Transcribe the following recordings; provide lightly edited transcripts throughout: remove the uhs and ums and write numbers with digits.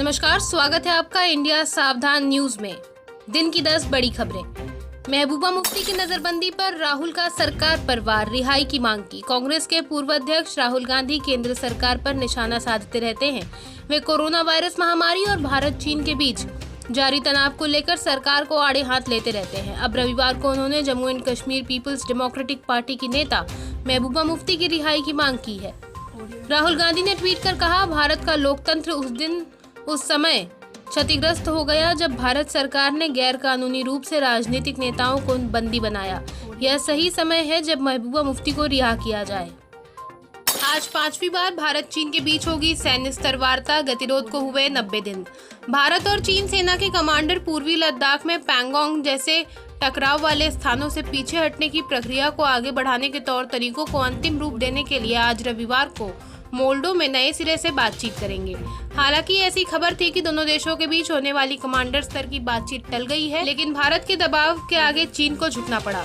नमस्कार, स्वागत है आपका इंडिया सावधान न्यूज में। दिन की 10 बड़ी खबरें। महबूबा मुफ्ती की नजरबंदी पर राहुल का सरकार पर वार, रिहाई की मांग की। कांग्रेस के पूर्व अध्यक्ष राहुल गांधी केंद्र सरकार पर निशाना साधते रहते हैं। वे कोरोना वायरस महामारी और भारत चीन के बीच जारी तनाव को लेकर सरकार को आड़े हाथ लेते रहते हैं। अब रविवार को उन्होंने Jammu and Kashmir Peoples Democratic Party की नेता महबूबा मुफ्ती की रिहाई की मांग की है। राहुल गांधी ने ट्वीट कर कहा, भारत का लोकतंत्र उस समय क्षतिग्रस्त हो गया जब भारत सरकार ने गैर कानूनी रूप से राजनीतिक नेताओं को बंदी बनाया। यह सही समय है जब महबूबा मुफ्ती को रिहा किया जाए। आज 5वीं बार भारत चीन के बीच होगी सैन्य स्तर वार्ता, गतिरोध को हुए 90 दिन। भारत और चीन सेना के कमांडर पूर्वी लद्दाख में पैंगोंग जैसे टकराव वाले स्थानों से पीछे हटने की प्रक्रिया को आगे बढ़ाने के तौर तरीकों को अंतिम रूप देने के लिए आज रविवार को मोल्डो में नए सिरे से बातचीत करेंगे। हालांकि ऐसी खबर थी कि दोनों देशों के बीच होने वाली कमांडर स्तर की बातचीत टल गई है, लेकिन भारत के दबाव के आगे चीन को झुकना पड़ा।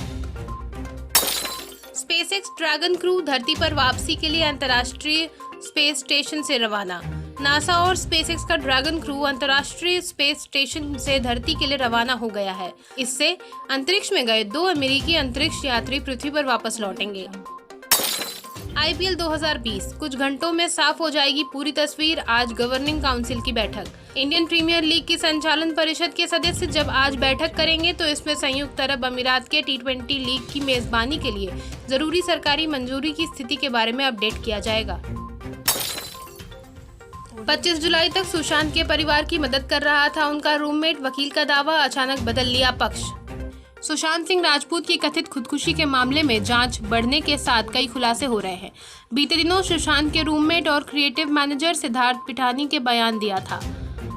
स्पेसएक्स ड्रैगन क्रू धरती पर वापसी के लिए अंतर्राष्ट्रीय स्पेस स्टेशन से रवाना। नासा और स्पेसएक्स का ड्रैगन क्रू अंतर्राष्ट्रीय स्पेस स्टेशन से धरती के लिए रवाना हो गया है। इससे अंतरिक्ष में गए 2 अमेरिकी अंतरिक्ष यात्री पृथ्वी पर वापस लौटेंगे। आईपीएल 2020 कुछ घंटों में साफ हो जाएगी पूरी तस्वीर। आज गवर्निंग काउंसिल की बैठक। इंडियन प्रीमियर लीग की संचालन परिषद के सदस्य जब आज बैठक करेंगे तो इसमें संयुक्त अरब अमीरात के T20 लीग की मेजबानी के लिए जरूरी सरकारी मंजूरी की स्थिति के बारे में अपडेट किया जाएगा। 25 जुलाई तक सुशांत के परिवार की मदद कर रहा था उनका रूममेट, वकील का दावा, अचानक बदल लिया पक्ष। सुशांत सिंह राजपूत की कथित खुदकुशी के मामले में जांच बढ़ने के साथ कई खुलासे हो रहे हैं। बीते दिनों सुशांत के रूममेट और क्रिएटिव मैनेजर सिद्धार्थ पिठानी के बयान दिया था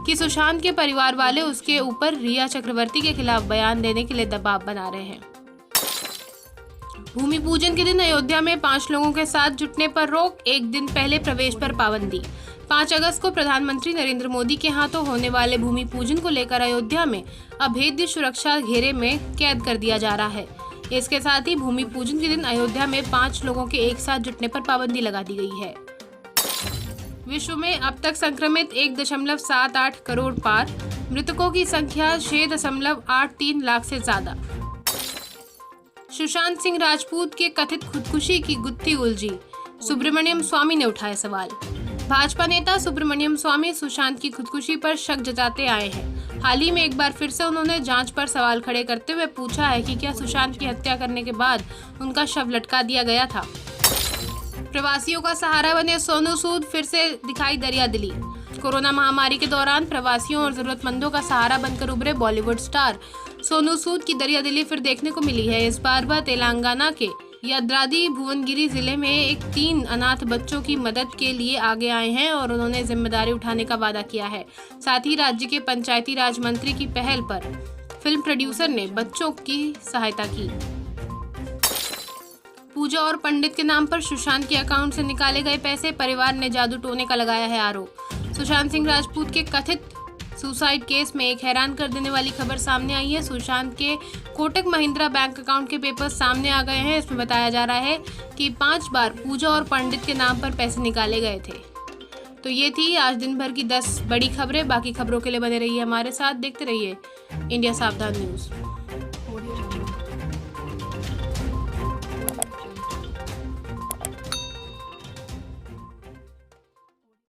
कि सुशांत के परिवार वाले उसके ऊपर रिया चक्रवर्ती के खिलाफ बयान देने के लिए दबाव बना रहे हैं। भूमि पूजन के दिन अयोध्या में 5 लोगों के साथ जुटने पर रोक, एक दिन पहले प्रवेश पर पाबंदी। 5 अगस्त को प्रधानमंत्री नरेंद्र मोदी के हाथों होने वाले भूमि पूजन को लेकर अयोध्या में अभेद्य सुरक्षा घेरे में कैद कर दिया जा रहा है। इसके साथ ही भूमि पूजन के दिन अयोध्या में 5 लोगों के एक साथ जुटने पर पाबंदी लगा दी गई है। विश्व में अब तक संक्रमित 1.78 करोड़ पार, मृतकों की संख्या 6.83 लाख से ज्यादा। सुशांत सिंह राजपूत के कथित खुदकुशी की गुत्थी उलझी, सुब्रमण्यम स्वामी ने उठाए सवाल। भाजपा नेता सुब्रमण्यम स्वामी सुशांत की खुदकुशी पर शक जताते आए हैं। हाल ही में एक बार फिर से उन्होंने जांच पर सवाल खड़े करते हुए पूछा है कि क्या सुशांत की हत्या करने के बाद उनका शव लटका दिया गया था। प्रवासियों का सहारा बने सोनू सूद, फिर से दिखाई दरिया दिली। कोरोना महामारी के दौरान प्रवासियों और जरूरतमंदों का सहारा बनकर उभरे बॉलीवुड स्टार सोनू सूद की दरिया दिली फिर देखने को मिली है। इस बार वह तेलंगाना के यादाद्री भुवनगिरी जिले में एक 3 अनाथ बच्चों की मदद के लिए आगे आए हैं और उन्होंने जिम्मेदारी उठाने का वादा किया है। साथ ही राज्य के पंचायती राज मंत्री की पहल पर फिल्म प्रोड्यूसर ने बच्चों की सहायता की। पूजा और पंडित के नाम पर सुशांत के अकाउंट से निकाले गए पैसे, परिवार ने जादू टोने का लगाया है आरोप। सुशांत सिंह राजपूत के कथित सुसाइड केस में एक हैरान कर देने वाली खबर सामने आई है। सुशांत के कोटक महिंद्रा बैंक अकाउंट के पेपर्स सामने आ गए हैं। इसमें बताया जा रहा है कि 5 बार पूजा और पंडित के नाम पर पैसे निकाले गए थे। तो ये थी आज दिन भर की 10 बड़ी खबरें। बाकी खबरों के लिए बने रहिए हमारे साथ, देखते रहिए इंडिया सावधान न्यूज।